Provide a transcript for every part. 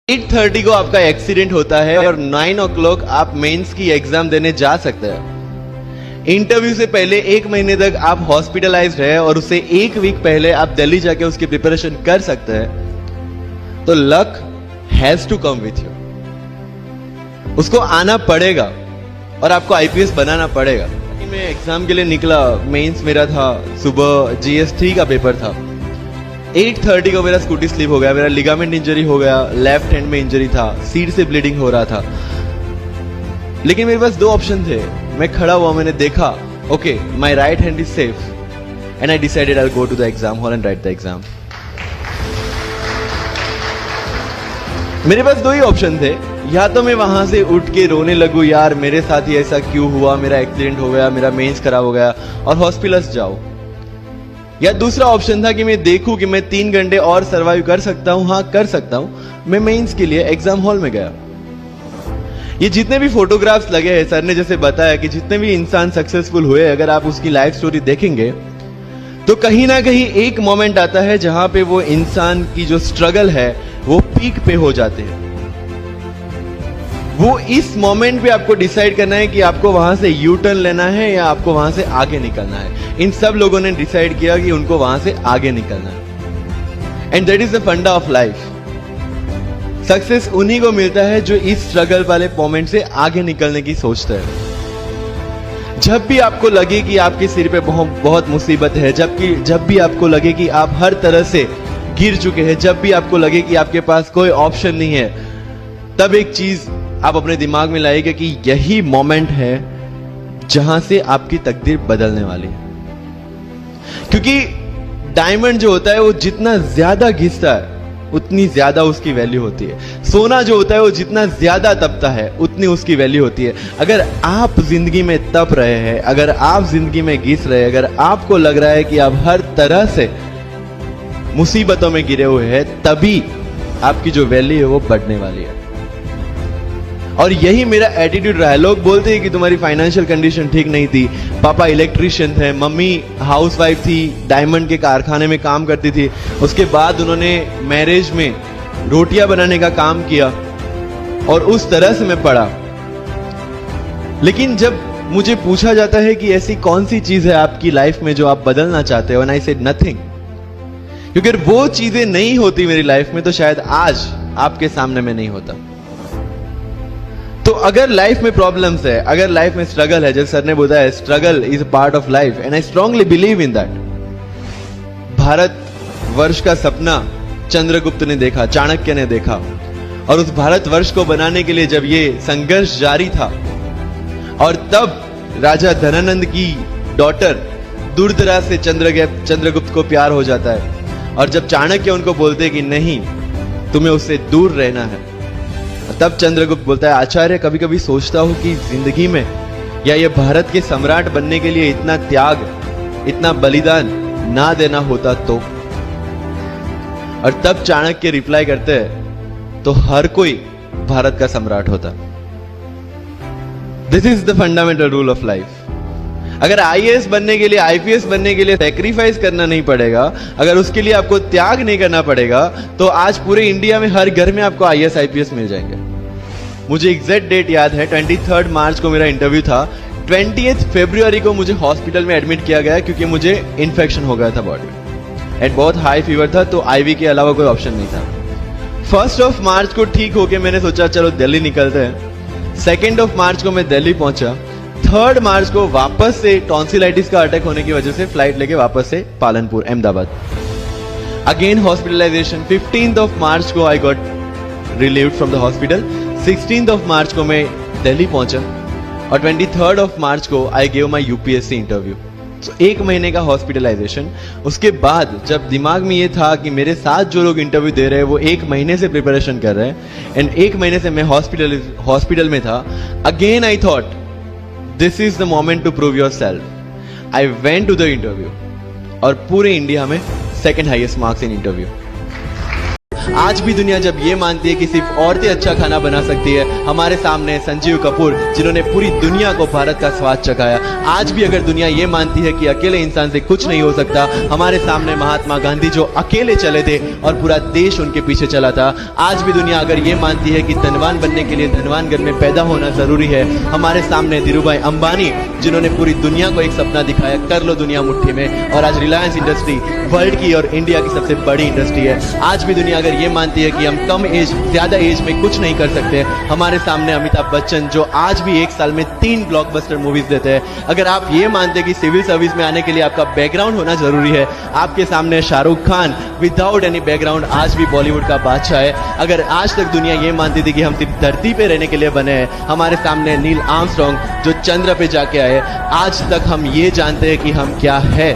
8:30 को आपका एक्सीडेंट होता है और 9 o'clock आप मेंस की एग्जाम देने जा सकते हैं। इंटरव्यू से पहले 1 महीने तक आप हॉस्पिटलाइज्ड है और उससे 1 वीक पहले आप दिल्ली जाके उसकी प्रिपरेशन कर सकते हैं। तो luck has to come with you, उसको आना पड़ेगा और आपको आईपीएस बनाना पड़ेगा। मैं एग्जाम के लिए निकला, मेंस मेरा था, सुबह GS3 का पेपर था। 8:30 को मेरा स्कूटी स्लिप हो गया, मेरा लिगामेंट इंजरी हो गया, लेफ्ट हैंड में इंजरी था, सीट से ब्लीडिंग हो रहा था। लेकिन मेरे पास 2 ऑप्शन थे। मैं खड़ा हुआ, मैंने देखा okay my right hand is safe and I decided I will go to the exam hall and write the exam. मेरे पास 2 ही ऑप्शन थे, या तो मैं वहां से उठ के रोने लगूं, यार मेरे साथ ही ऐसा क्यों हुआ, मेरा एक्सीडेंट हो गया, मेरा मेंस खराब हो गया और हॉस्पिटल जाओ, या दूसरा ऑप्शन था कि मैं देखूं कि मैं 3 घंटे और सरवाइव कर सकता हूं। हाँ कर सकता हूं। मैं मेंस के लिए एग्जाम हॉल में गया। ये जितने भी फोटोग्राफ्स लगे हैं, सर ने जैसे बताया कि जितने भी इंसान सक्सेसफुल हुए, अगर आप उसकी लाइफ स्टोरी देखेंगे तो कहीं ना कहीं एक मोमेंट आता है जहां पे वो इंसान की जो स्ट्रगल है वो पीक पे हो जाते हैं। वो इस मोमेंट पे आपको डिसाइड करना है कि आपको वहां से यू टर्न लेना है या आपको वहां से आगे निकलना है। इन सब लोगों ने डिसाइड किया कि उनको वहां से आगे निकलना है। एंड दैट इज द फंडा ऑफ लाइफ। सक्सेस उन्हीं को मिलता है जो इस स्ट्रगल वाले मोमेंट से आगे निकलने की सोचता है। जब भी आपको लगे कि आपके सिर पे बहुत मुसीबत है, जब भी आपको लगे कि आप हर तरह से गिर चुके हैं, जब भी आपको लगे कि आपके पास कोई ऑप्शन नहीं है, तब एक चीज आप अपने दिमाग में लाइएगा कि यही मोमेंट है जहां से आपकी तकदीर बदलने वाली है। क्योंकि डायमंड जो होता है वो जितना ज्यादा घिसता है उतनी ज्यादा उसकी वैल्यू होती है। सोना जो होता है वो जितना ज्यादा तपता है उतनी उसकी वैल्यू होती है। अगर आप जिंदगी में तप रहे हैं, अगर आप जिंदगी में घिस रहे हैं, अगर आपको लग रहा है कि आप हर तरह से मुसीबतों में गिरे हुए हैं, तभी आपकी जो वैल्यू है वो बढ़ने वाली है। और यही मेरा एटीट्यूड रहा है। लोग बोलते हैं कि तुम्हारी फाइनेंशियल कंडीशन ठीक नहीं थी, पापा इलेक्ट्रिशियन थे, मम्मी हाउसवाइफ थी, डायमंड के कारखाने में काम करती थी, उसके बाद उन्होंने मैरिज में रोटियां बनाने का काम किया और उस तरह से मैं पढ़ा। लेकिन जब मुझे पूछा जाता है कि ऐसी कौन सी चीज है आपकी लाइफ में जो आप बदलना चाहते हो, एंड आई सेड नथिंग। क्योंकि अगर वो चीजें नहीं होती मेरी लाइफ में तो शायद आज आपके सामने में नहीं होता। तो अगर लाइफ में प्रॉब्लम्स है, अगर लाइफ में स्ट्रगल है, जैसे सर ने बोला है struggle is a part of life and I strongly believe in that. Bharat वर्ष का सपना चंद्रगुप्त ने देखा, चाणक्य ने देखा, और उस भारत वर्ष को बनाने के लिए जब ये संघर्ष जारी था और तब राजा धनानंद की डॉटर दुर्धरा से चंद्रगुप्त को प्यार हो जाता है, और जब चाणक्य उनको बोलते कि नहीं तुम्हें उससे दूर रहना है, तब चंद्रगुप्त बोलता है आचार्य कभी कभी सोचता हूं कि जिंदगी में या ये भारत के सम्राट बनने के लिए इतना त्याग, इतना बलिदान ना देना होता तो। और तब चाणक्य रिप्लाई करते हैं तो हर कोई भारत का सम्राट होता। This is the fundamental rule of life. अगर आईएएस बनने के लिए, आईपीएस बनने के लिए सैक्रिफाइस करना नहीं पड़ेगा, अगर उसके लिए आपको त्याग नहीं करना पड़ेगा, तो आज पूरे इंडिया में हर घर में आपको आईएएस आईपीएस मिल जाएंगे। मुझे एग्जैक्ट डेट याद है, 23 मार्च को मेरा इंटरव्यू था। 20 फरवरी को मुझे हॉस्पिटल में एडमिट किया गया क्योंकि मुझे इन्फेक्शन हो गया था बॉडी में एंड बहुत हाई फीवर था, तो आईवी के अलावा कोई ऑप्शन नहीं था। 1 मार्च को ठीक होके मैंने सोचा चलो दिल्ली निकलते हैं। 2 मार्च को मैं दिल्ली पहुंचा। 3 मार्च को वापस से टॉन्सिलाइटिस का अटैक होने की वजह से फ्लाइट लेके वापस से पालनपुर अहमदाबाद, अगेन हॉस्पिटलाइजेशन। 15 मार्च को I got relieved from the hospital. 16 मार्च को मैं दिल्ली पहुंचा और 23 मार्च को I gave my UPSC interview. तो 1 महीने का हॉस्पिटलाइजेशन। उसके बाद जब दिमाग में ये था कि मेरे साथ जो लोग इंटरव्यू दे रहे हैं वो 1 महीने से प्रिपरेशन कर रहे हैं एंड 1 महीने से मैं हॉस्पिटल में था, again I thought this is the moment to prove yourself. I went to the interview और पूरे इंडिया में 2nd highest marks in interview. आज भी दुनिया जब ये मानती है कि सिर्फ औरतें अच्छा खाना बना सकती है, हमारे सामने संजीव कपूर जिन्होंने पूरी दुनिया को भारत का स्वाद चखाया। आज भी अगर दुनिया ये मानती है कि अकेले इंसान से कुछ नहीं हो सकता, हमारे सामने महात्मा गांधी जो अकेले चले थे और पूरा देश उनके पीछे चला था। आज भी दुनिया अगर ये मानती है कि धनवान बनने के लिए धनवान घर में पैदा होना जरूरी है, हमारे सामने धीरूभाई अंबानी जिन्होंने पूरी दुनिया को एक सपना दिखाया, कर लो दुनिया मुट्ठी में, और आज रिलायंस इंडस्ट्री वर्ल्ड की और इंडिया की सबसे बड़ी इंडस्ट्री है। आज भी दुनिया अगर ये मानती है कि हम कम एज ज्यादा एज में कुछ नहीं कर सकते, हमारे सामने अमिताभ बच्चन जो आज भी एक साल में 3 ब्लॉकबस्टर मूवीज देते हैं। अगर आप ये मानते हैं कि सिविल सर्विस में आने के लिए आपका बैकग्राउंड होना जरूरी है, आपके सामने Shahrukh Khan without any background आज भी बॉलीवुड का बादशाह है। अगर आज तक दुनिया ये मानती थी कि हम सिर्फ धरती पे रहने के लिए बने हैं, हमारे सामने नील आर्मस्ट्रॉन्ग जो चंद्र पे जाके आए, आज तक हम ये जानते हैं कि हम क्या है,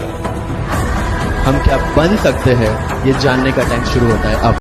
हम क्या बन सकते हैं, ये जानने का टाइम शुरू होता है अब।